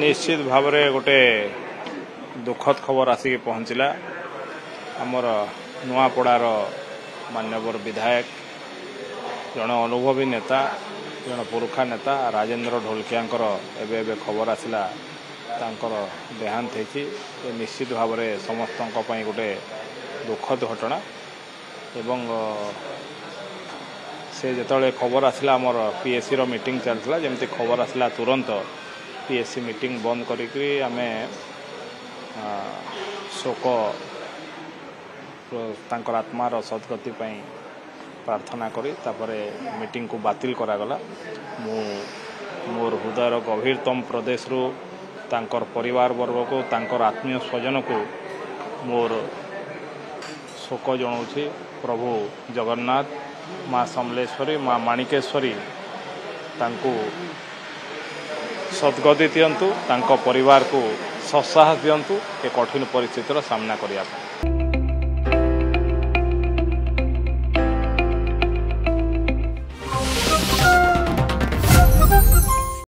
निश्चित भाव में गोटे दुखद खबर आसिक पहुँचला आमर नुआपड़ार मान्यवर विधायक जन अनुभवी नेता जन पुरुखा नेता राजेंद्र ढोलकियांकर एबे खबर आसला तांकर देहांत होती निश्चित भाव में समस्त गोटे दुखद घटना एवं से जिते खबर आसला आमर पीएससी रो मीटिंग चलता जमती खबर आसला तुरंत पीएससी मीटिंग बंद करी आमे शोक तांकर आत्मार सद्गति प्रार्थना करी तापरे मीटिंग को बातिल करागला मोर हृदयर गभीरतम प्रदेश रु तांकर परिवार वर्ग को तांकर आत्मीय स्वजन को मोर शोक जनाऊँगी। प्रभु जगन्नाथ माँ समलेश्वरी माँ माणिकेश्वरी तांको सद्गति दियंतु तांको परिवार को सत्साहस दियंतु ए कठिन परिस्थितिर सामना करिया।